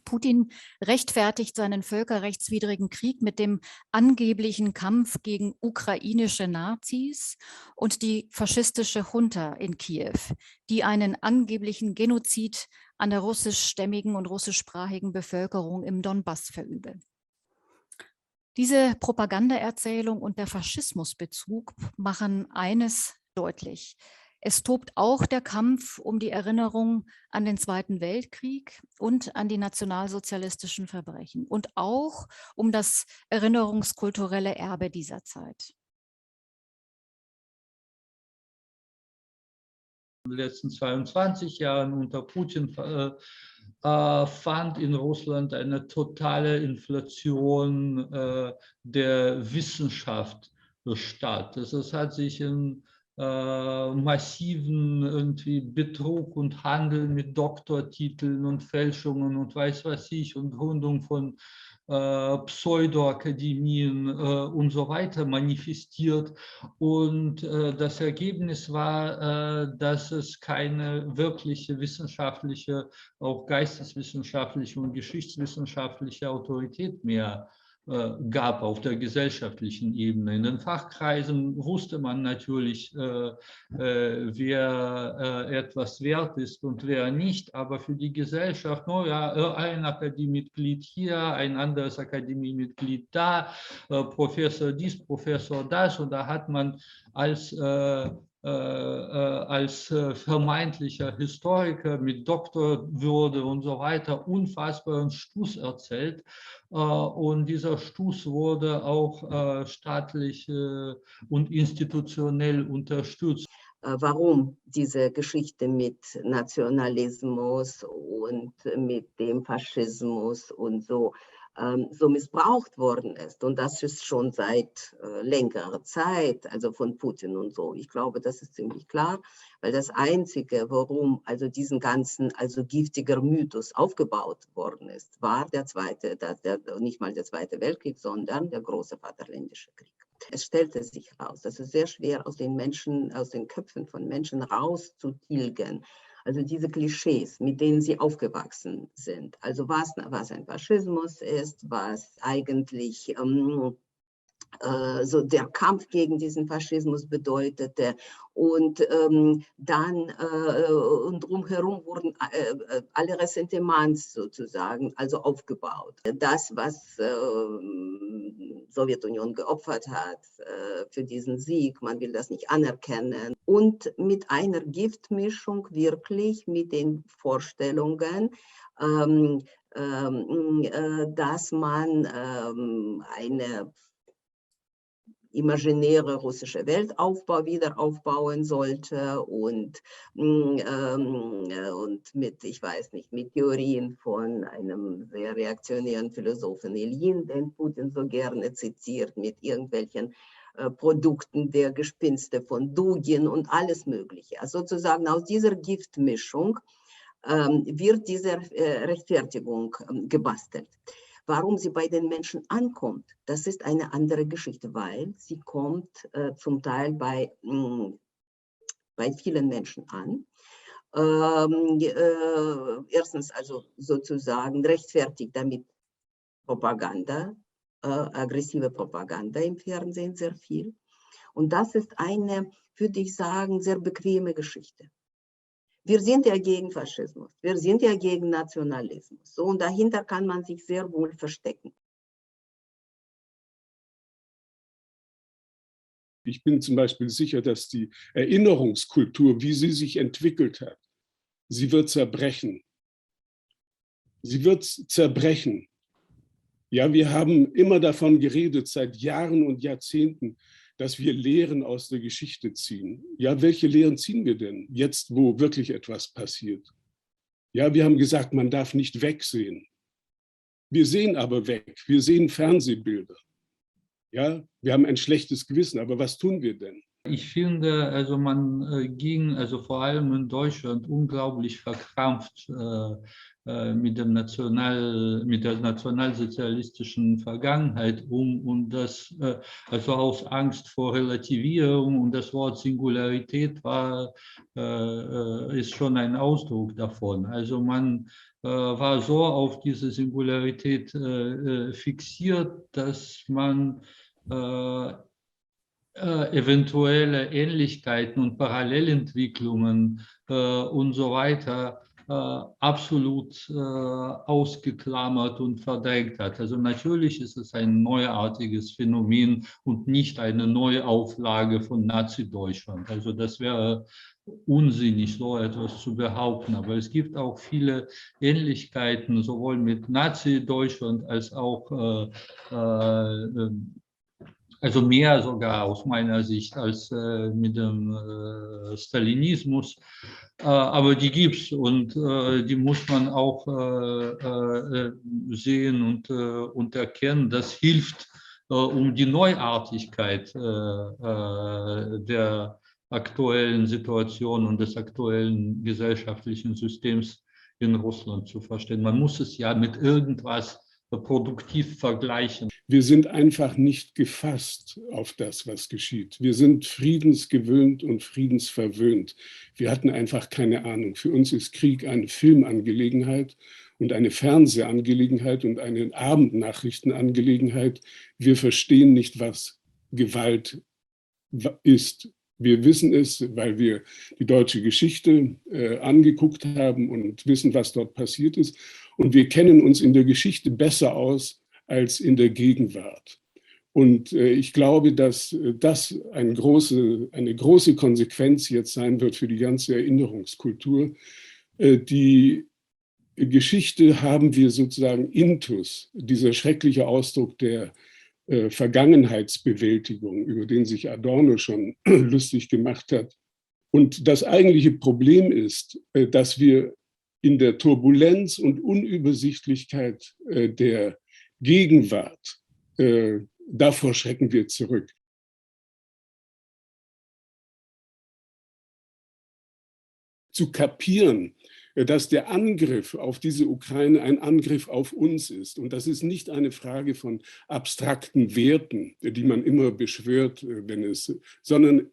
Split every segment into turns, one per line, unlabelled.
Putin rechtfertigt seinen völkerrechtswidrigen Krieg mit dem angeblichen Kampf gegen ukrainische Nazis und die faschistische Junta in Kiew, die einen angeblichen Genozid an der russischstämmigen und russischsprachigen Bevölkerung im Donbass verübe. Diese Propagandaerzählung und der Faschismusbezug machen eines deutlich: Es tobt auch der Kampf um die Erinnerung an den Zweiten Weltkrieg und an die nationalsozialistischen Verbrechen und auch um das erinnerungskulturelle Erbe dieser Zeit.
In den letzten 22 Jahren unter Putin fand in Russland eine totale Inflation der Wissenschaft statt. Es hat sich in massiven irgendwie Betrug und Handel mit Doktortiteln und Fälschungen und weiß was ich und Gründung von Pseudoakademien und so weiter manifestiert. Und das Ergebnis war, dass es keine wirkliche wissenschaftliche, auch geisteswissenschaftliche und geschichtswissenschaftliche Autorität mehr gab auf der gesellschaftlichen Ebene. In den Fachkreisen wusste man natürlich, wer etwas wert ist und wer nicht, aber für die Gesellschaft, no, ja, ein Akademiemitglied hier, ein anderes Akademiemitglied da, Professor dies, Professor das, und da hat man als vermeintlicher Historiker mit Doktorwürde und so weiter unfassbaren Stuss erzählt. Und dieser Stuss wurde auch staatlich und institutionell unterstützt.
Warum diese Geschichte mit Nationalismus und mit dem Faschismus und so missbraucht worden ist. Und das ist schon seit längerer Zeit, also von Putin und so. Ich glaube, das ist ziemlich klar, weil das Einzige, warum also diesen ganzen, also giftiger Mythos aufgebaut worden ist, war nicht mal der Zweite Weltkrieg, sondern der große Vaterländische Krieg. Es stellte sich heraus, dass es sehr schwer aus den Menschen, aus den Köpfen von Menschen rauszutilgen. Also diese Klischees, mit denen sie aufgewachsen sind. Also was ein Faschismus ist, was eigentlich so der Kampf gegen diesen Faschismus bedeutete. Und dann und drumherum wurden alle Ressentiments sozusagen also aufgebaut. Das, was Sowjetunion geopfert hat für diesen Sieg, man will das nicht anerkennen. Und mit einer Giftmischung wirklich mit den Vorstellungen, dass man eine imaginäre russische Weltaufbau wieder aufbauen sollte und mit, ich weiß nicht, mit Theorien von einem sehr reaktionären Philosophen Ilyin, den Putin so gerne zitiert, mit irgendwelchen Produkten der Gespinste von Dugin und alles Mögliche. Also sozusagen aus dieser Giftmischung wird diese Rechtfertigung gebastelt. Warum sie bei den Menschen ankommt, das ist eine andere Geschichte, weil sie kommt zum Teil bei vielen Menschen an. Erstens also sozusagen rechtfertigt damit Propaganda, aggressive Propaganda im Fernsehen sehr viel. Und das ist eine, würde ich sagen, sehr bequeme Geschichte. Wir sind ja gegen Faschismus, wir sind ja gegen Nationalismus. So, und dahinter kann man sich sehr wohl verstecken.
Ich bin zum Beispiel sicher, dass die Erinnerungskultur, wie sie sich entwickelt hat, sie wird zerbrechen. Sie wird zerbrechen. Ja, wir haben immer davon geredet, seit Jahren und Jahrzehnten, dass wir Lehren aus der Geschichte ziehen. Ja, welche Lehren ziehen wir denn jetzt, wo wirklich etwas passiert? Ja, wir haben gesagt, man darf nicht wegsehen. Wir sehen aber weg, wir sehen Fernsehbilder. Ja, wir haben ein schlechtes Gewissen, aber was tun wir denn?
Ich finde, also man ging, also vor allem in Deutschland, unglaublich verkrampft mit der nationalsozialistischen Vergangenheit und das, also aus Angst vor Relativierung, und das Wort Singularität ist schon ein Ausdruck davon. Also man war so auf diese Singularität fixiert, dass man eventuelle Ähnlichkeiten und Parallelentwicklungen und so weiter absolut ausgeklammert und verdrängt hat. Also natürlich ist es ein neuartiges Phänomen und nicht eine Neuauflage von Nazi-Deutschland. Also das wäre unsinnig, so etwas zu behaupten. Aber es gibt auch viele Ähnlichkeiten, sowohl mit Nazi-Deutschland als auch also mehr sogar aus meiner Sicht als mit dem Stalinismus. Aber die gibt es und die muss man auch sehen und erkennen. Das hilft, um die Neuartigkeit der aktuellen Situation und des aktuellen gesellschaftlichen Systems in Russland zu verstehen. Man muss es ja mit irgendwas produktiv vergleichen.
Wir sind einfach nicht gefasst auf das, was geschieht. Wir sind friedensgewöhnt und friedensverwöhnt. Wir hatten einfach keine Ahnung. Für uns ist Krieg eine Filmangelegenheit und eine Fernsehangelegenheit und eine Abendnachrichtenangelegenheit. Wir verstehen nicht, was Gewalt ist. Wir wissen es, weil wir die deutsche Geschichte angeguckt haben und wissen, was dort passiert ist. Und wir kennen uns in der Geschichte besser aus als in der Gegenwart. Und ich glaube, dass das eine große Konsequenz jetzt sein wird für die ganze Erinnerungskultur. Die Geschichte haben wir sozusagen intus, dieser schreckliche Ausdruck der Vergangenheitsbewältigung, über den sich Adorno schon lustig gemacht hat. Und das eigentliche Problem ist, dass wir in der Turbulenz und Unübersichtlichkeit der Gegenwart, davor schrecken wir zurück. Zu kapieren, dass der Angriff auf diese Ukraine ein Angriff auf uns ist. Und das ist nicht eine Frage von abstrakten Werten, die man immer beschwört, sondern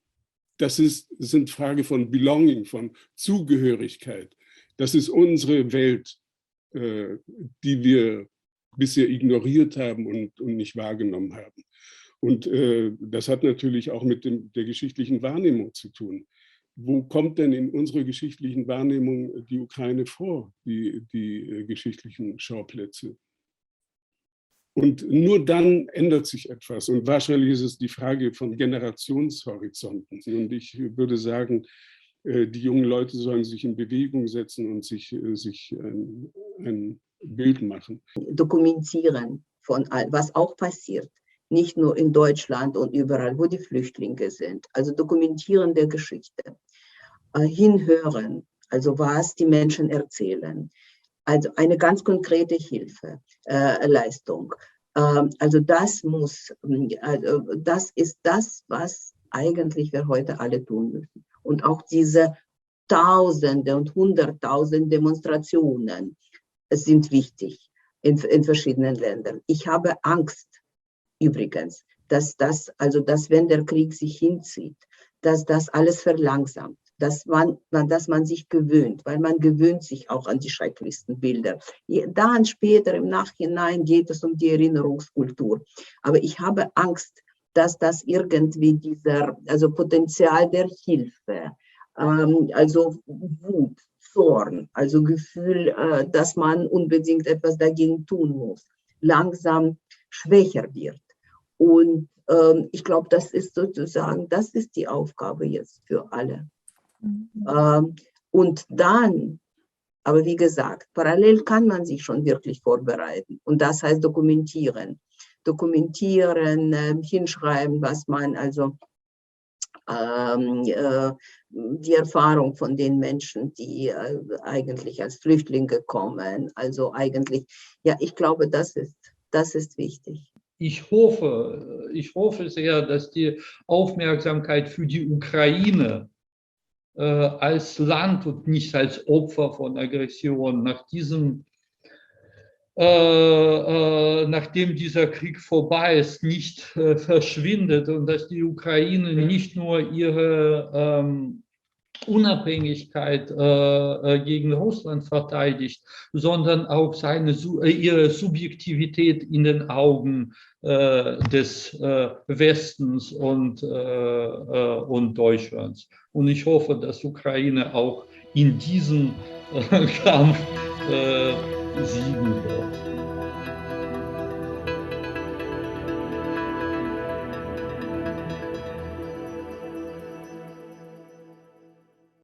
das sind Frage von Belonging, von Zugehörigkeit. Das ist unsere Welt, die wir bisher ignoriert haben und nicht wahrgenommen haben. Und das hat natürlich auch mit der geschichtlichen Wahrnehmung zu tun. Wo kommt denn in unserer geschichtlichen Wahrnehmung die Ukraine vor, die geschichtlichen Schauplätze? Und nur dann ändert sich etwas. Und wahrscheinlich ist es die Frage von Generationshorizonten. Und ich würde sagen, die jungen Leute sollen sich in Bewegung setzen und sich ein Bild machen.
Dokumentieren von all, was auch passiert. Nicht nur in Deutschland und überall, wo die Flüchtlinge sind. Also dokumentieren der Geschichte. Hinhören, also was die Menschen erzählen. Also eine ganz konkrete Hilfeleistung. Also das ist das, was eigentlich wir heute alle tun müssen. Und auch diese Tausende und Hunderttausende Demonstrationen sind wichtig in verschiedenen Ländern. Ich habe Angst übrigens, dass wenn der Krieg sich hinzieht, dass das alles verlangsamt, dass man sich gewöhnt, weil man gewöhnt sich auch an die schrecklichsten Bilder. Dann später im Nachhinein geht es um die Erinnerungskultur. Aber ich habe Angst, dass das irgendwie also Potenzial der Hilfe, also Wut, Zorn, also Gefühl, dass man unbedingt etwas dagegen tun muss, langsam schwächer wird. Und ich glaube, das ist sozusagen, das ist die Aufgabe jetzt für alle. Und dann, aber wie gesagt, parallel kann man sich schon wirklich vorbereiten. Und das heißt dokumentieren. Dokumentieren, hinschreiben, was man also die Erfahrung von den Menschen, die eigentlich als Flüchtlinge kommen. Also eigentlich, ja, ich glaube, das ist wichtig.
ich hoffe sehr, dass die Aufmerksamkeit für die Ukraine als Land und nicht als Opfer von Aggression nachdem dieser Krieg vorbei ist, nicht verschwindet und dass die Ukraine nicht nur ihre Unabhängigkeit gegen Russland verteidigt, sondern auch ihre Subjektivität in den Augen des Westens und Deutschlands. Und ich hoffe, dass Ukraine auch in diesem Kampf siegen wird.